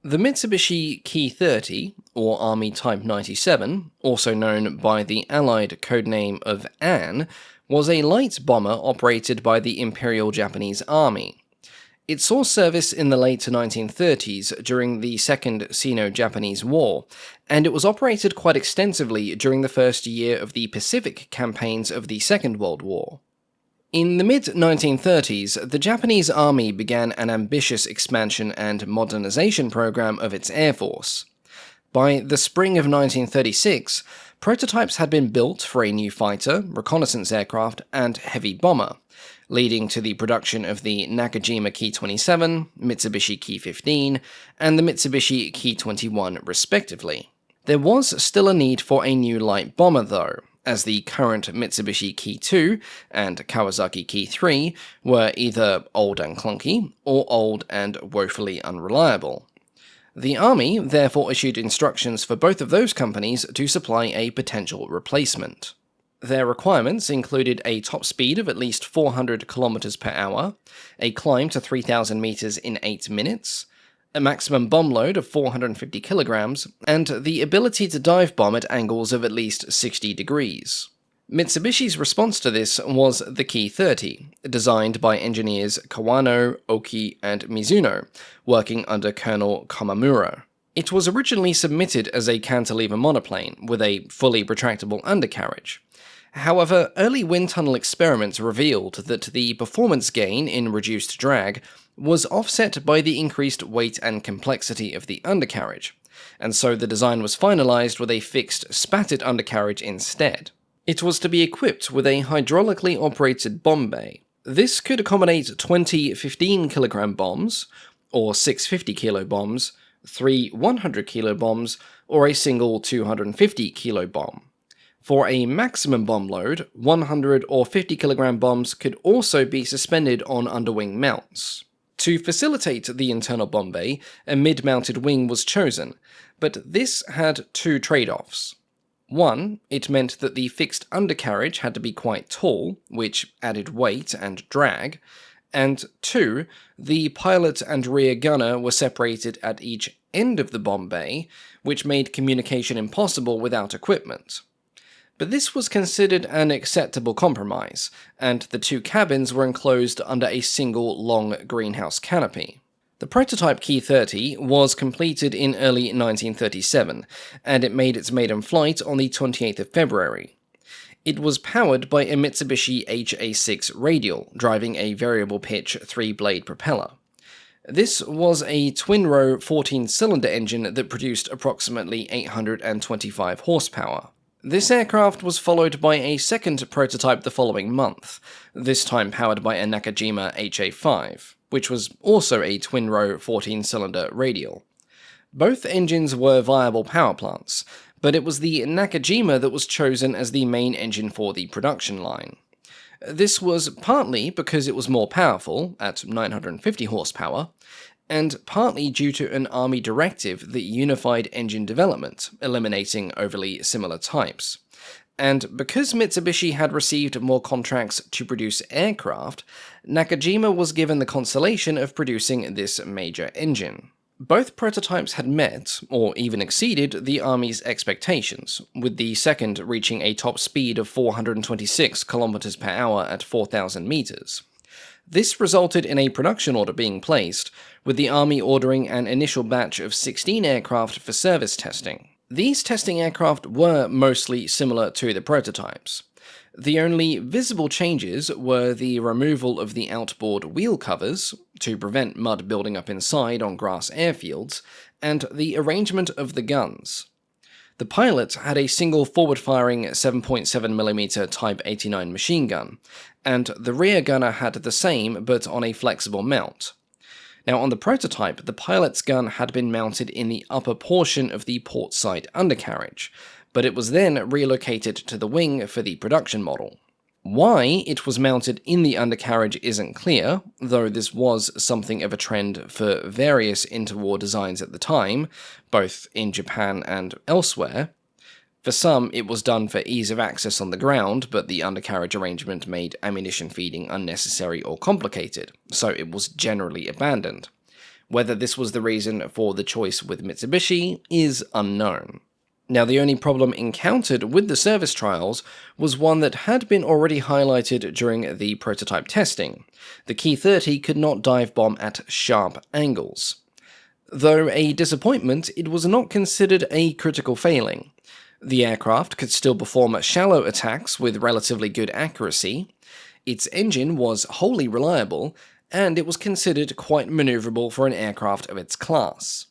The Mitsubishi Ki-30, or Army Type 97, also known by the Allied codename of An, was a light bomber operated by the Imperial Japanese Army. It saw service in the late 1930s during the Second Sino-Japanese War, and it was operated quite extensively during the first year of the Pacific campaigns of the Second World War. In the mid-1930s, the Japanese Army began an ambitious expansion and modernization program of its air force. By the spring of 1936, prototypes had been built for a new fighter, reconnaissance aircraft, and heavy bomber, leading to the production of the Nakajima Ki-27, Mitsubishi Ki-15, and the Mitsubishi Ki-21 respectively. There was still a need for a new light bomber though, as the current Mitsubishi Ki-2 and Kawasaki Ki-3 were either old and clunky, or old and woefully unreliable. The Army therefore issued instructions for both of those companies to supply a potential replacement. Their requirements included a top speed of at least 400 km per hour, a climb to 3,000 meters in 8 minutes, a maximum bomb load of 450 kilograms, and the ability to dive bomb at angles of at least 60 degrees. Mitsubishi's response to this was the Ki-30, designed by engineers Kawano, Oki, and Mizuno, working under Colonel Komamura. It was originally submitted as a cantilever monoplane with a fully retractable undercarriage. However, early wind tunnel experiments revealed that the performance gain in reduced drag was offset by the increased weight and complexity of the undercarriage, and so the design was finalized with a fixed spatted undercarriage instead. It was to be equipped with a hydraulically operated bomb bay. This could accommodate 20 15-kilogram bombs, or 6 50-kilo bombs, 3 100-kilo bombs, or a single 250-kilo bomb. For a maximum bomb load, 100 or 50-kilogram bombs could also be suspended on underwing mounts. To facilitate the internal bomb bay, a mid-mounted wing was chosen, but this had two trade-offs. One, it meant that the fixed undercarriage had to be quite tall, which added weight and drag, and two, the pilot and rear gunner were separated at each end of the bomb bay, which made communication impossible without equipment. But this was considered an acceptable compromise, and the two cabins were enclosed under a single long greenhouse canopy. The prototype Ki-30 was completed in early 1937, and it made its maiden flight on the 28th of February. It was powered by a Mitsubishi HA6 radial, driving a variable pitch 3-blade propeller. This was a twin-row 14-cylinder engine that produced approximately 825 horsepower. This aircraft was followed by a second prototype the following month, this time powered by a Nakajima HA5, which was also a twin-row 14-cylinder radial. Both engines were viable power plants, but it was the Nakajima that was chosen as the main engine for the production line. This was partly because it was more powerful, at 950 horsepower, and partly due to an Army directive that unified engine development, eliminating overly similar types. And because Mitsubishi had received more contracts to produce aircraft, Nakajima was given the consolation of producing this major engine. Both prototypes had met, or even exceeded, the Army's expectations, with the second reaching a top speed of 426 km per hour at 4,000 meters. This resulted in a production order being placed, with the Army ordering an initial batch of 16 aircraft for service testing. These testing aircraft were mostly similar to the prototypes. The only visible changes were the removal of the outboard wheel covers, to prevent mud building up inside on grass airfields, and the arrangement of the guns. The pilot had a single forward-firing 7.7mm Type 89 machine gun, and the rear gunner had the same but on a flexible mount. Now, on the prototype, the pilot's gun had been mounted in the upper portion of the port side undercarriage, but it was then relocated to the wing for the production model. Why it was mounted in the undercarriage isn't clear, though this was something of a trend for various interwar designs at the time, both in Japan and elsewhere. For some, it was done for ease of access on the ground, but the undercarriage arrangement made ammunition feeding unnecessary or complicated, so it was generally abandoned. Whether this was the reason for the choice with Mitsubishi is unknown. Now, the only problem encountered with the service trials was one that had been already highlighted during the prototype testing. The Ki-30 could not dive bomb at sharp angles. Though a disappointment, it was not considered a critical failing. The aircraft could still perform shallow attacks with relatively good accuracy, its engine was wholly reliable, and it was considered quite maneuverable for an aircraft of its class.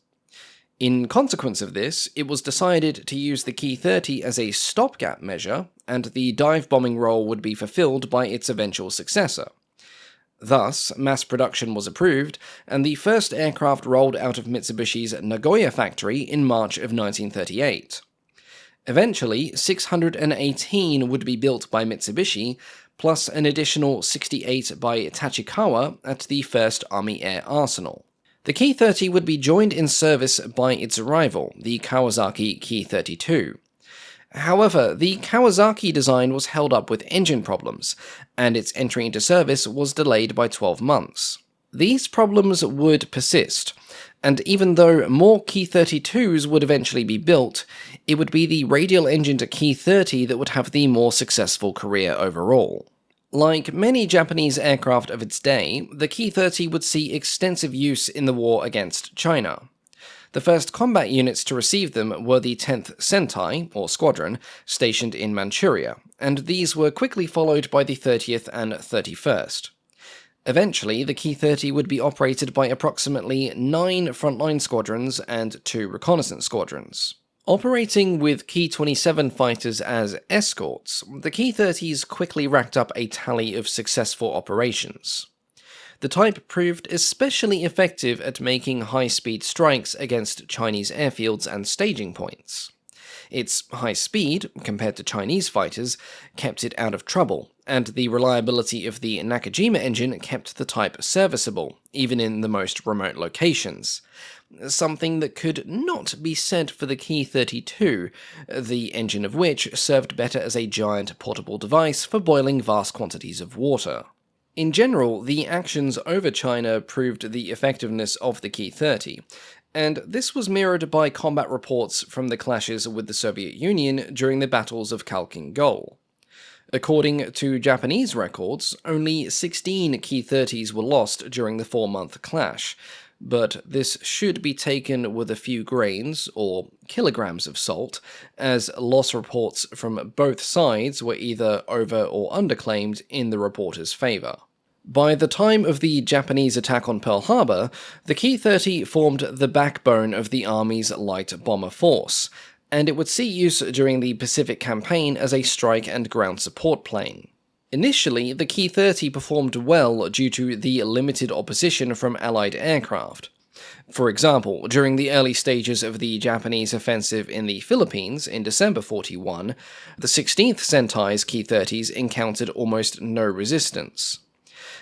In consequence of this, it was decided to use the Ki-30 as a stopgap measure, and the dive bombing role would be fulfilled by its eventual successor. Thus, mass production was approved, and the first aircraft rolled out of Mitsubishi's Nagoya factory in March of 1938. Eventually, 618 would be built by Mitsubishi, plus an additional 68 by Tachikawa at the 1st Army Air Arsenal. The Ki-30 would be joined in service by its rival, the Kawasaki Ki-32. However, the Kawasaki design was held up with engine problems, and its entry into service was delayed by 12 months. These problems would persist, and even though more Ki-32s would eventually be built, it would be the radial-engined Ki-30 that would have the more successful career overall. Like many Japanese aircraft of its day, the Ki-30 would see extensive use in the war against China. The first combat units to receive them were the 10th Sentai, or Squadron, stationed in Manchuria, and these were quickly followed by the 30th and 31st. Eventually, the Ki-30 would be operated by approximately 9 frontline squadrons and 2 reconnaissance squadrons. Operating with Ki-27 fighters as escorts, the Ki-30s quickly racked up a tally of successful operations. The type proved especially effective at making high-speed strikes against Chinese airfields and staging points. Its high speed, compared to Chinese fighters, kept it out of trouble, and the reliability of the Nakajima engine kept the type serviceable, even in the most remote locations. Something that could not be said for the Ki-32, the engine of which served better as a giant portable device for boiling vast quantities of water. In general, the actions over China proved the effectiveness of the Ki-30, and this was mirrored by combat reports from the clashes with the Soviet Union during the battles of Khalkhin Gol. According to Japanese records, only 16 Ki-30s were lost during the 4-month clash, but this should be taken with a few grains, or kilograms of salt, as loss reports from both sides were either over- or underclaimed in the reporters' favor. By the time of the Japanese attack on Pearl Harbor, the Ki-30 formed the backbone of the Army's light bomber force, and it would see use during the Pacific Campaign as a strike and ground support plane. Initially, the Ki-30 performed well due to the limited opposition from Allied aircraft. For example, during the early stages of the Japanese offensive in the Philippines in December 41, the 16th Sentai's Ki-30s encountered almost no resistance.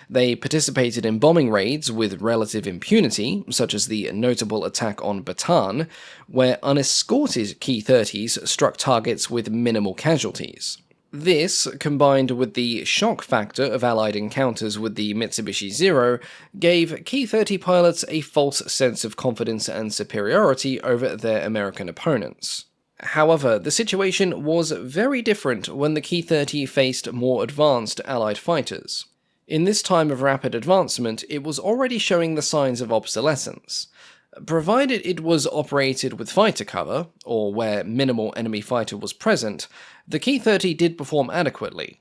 They participated in bombing raids with relative impunity, such as the notable attack on Bataan, where unescorted Ki-30s struck targets with minimal casualties. This, combined with the shock factor of Allied encounters with the Mitsubishi Zero, gave Ki-30 pilots a false sense of confidence and superiority over their American opponents. However, the situation was very different when the Ki-30 faced more advanced Allied fighters. In this time of rapid advancement, it was already showing the signs of obsolescence. Provided it was operated with fighter cover, or where minimal enemy fighter was present, the Ki-30 did perform adequately.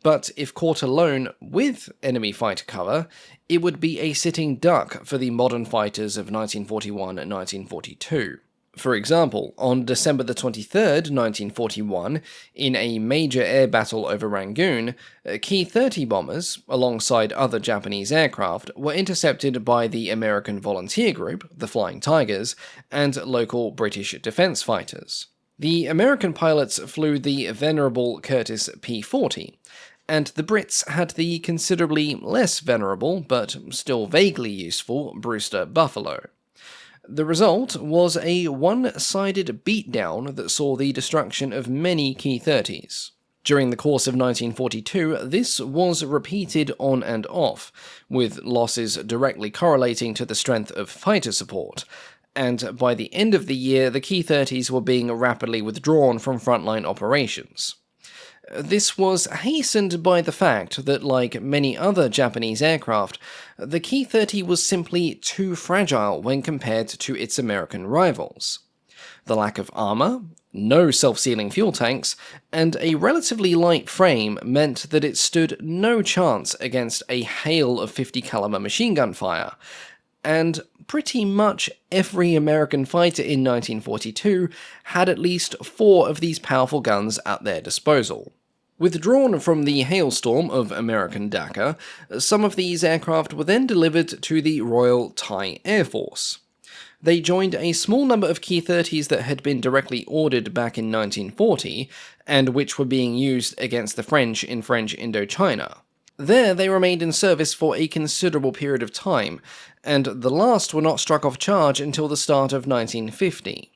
But if caught alone with enemy fighter cover, it would be a sitting duck for the modern fighters of 1941 and 1942. For example, on December the 23rd, 1941, in a major air battle over Rangoon, Ki-30 bombers, alongside other Japanese aircraft, were intercepted by the American Volunteer Group, the Flying Tigers, and local British defense fighters. The American pilots flew the venerable Curtiss P-40, and the Brits had the considerably less venerable, but still vaguely useful, Brewster Buffalo. The result was a one-sided beatdown that saw the destruction of many Ki-30s. During the course of 1942, this was repeated on and off, with losses directly correlating to the strength of fighter support, and by the end of the year, the Ki-30s were being rapidly withdrawn from frontline operations. This was hastened by the fact that, like many other Japanese aircraft, the Ki-30 was simply too fragile when compared to its American rivals. The lack of armor, no self-sealing fuel tanks, and a relatively light frame meant that it stood no chance against a hail of 50 caliber machine gun fire, and pretty much every American fighter in 1942 had at least 4 of these powerful guns at their disposal. Withdrawn from the hailstorm of American Dakar, some of these aircraft were then delivered to the Royal Thai Air Force. They joined a small number of Ki-30s that had been directly ordered back in 1940, and which were being used against the French in French Indochina. There they remained in service for a considerable period of time, and the last were not struck off charge until the start of 1950.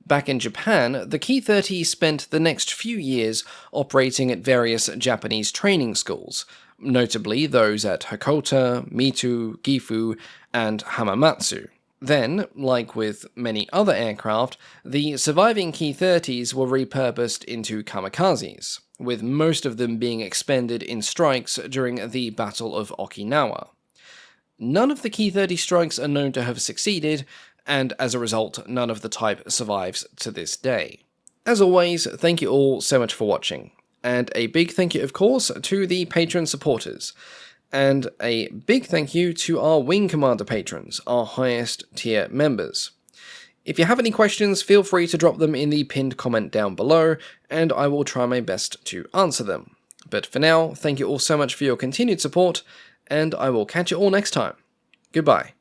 Back in Japan, the Ki-30 spent the next few years operating at various Japanese training schools, notably those at Hakota, Mito, Gifu, and Hamamatsu. Then, like with many other aircraft, the surviving Ki-30s were repurposed into kamikazes, with most of them being expended in strikes during the Battle of Okinawa. None of the Ki-30 strikes are known to have succeeded, and as a result, none of the type survives to this day. As always, thank you all so much for watching, and a big thank you, of course, to the Patreon supporters, and a big thank you to our Wing Commander patrons, our highest tier members. If you have any questions, feel free to drop them in the pinned comment down below, and I will try my best to answer them. But for now, thank you all so much for your continued support, and I will catch you all next time. Goodbye.